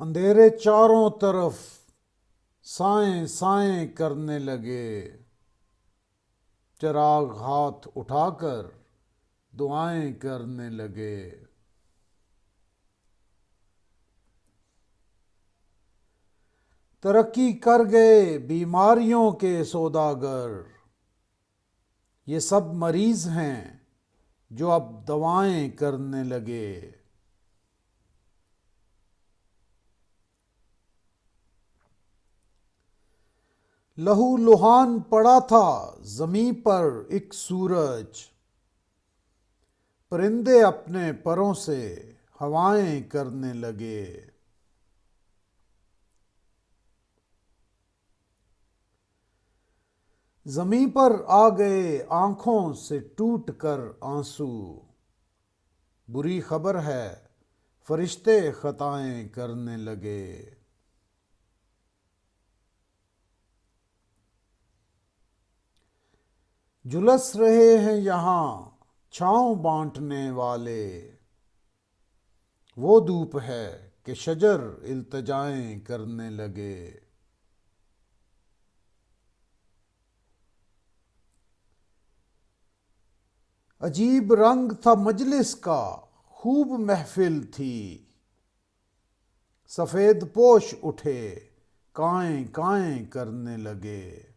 اندھیرے چاروں طرف سائیں سائیں کرنے لگے، چراغ ہاتھ اٹھا کر دعائیں کرنے لگے۔ ترقی کر گئے بیماریوں کے سوداگر، یہ سب مریض ہیں جو اب دوائیں کرنے لگے۔ لہو لہان پڑا تھا زمیں پر ایک سورج، پرندے اپنے پروں سے ہوائیں کرنے لگے۔ زمیں پر آ گئے آنکھوں سے ٹوٹ کر آنسو، بری خبر ہے فرشتے خطائیں کرنے لگے۔ جھلس رہے ہیں یہاں چھاؤں بانٹنے والے، وہ دھوپ ہے کہ شجر التجائیں کرنے لگے۔ عجیب رنگ تھا مجلس کا، خوب محفل تھی، سفید پوش اٹھے کائیں کائیں کرنے لگے۔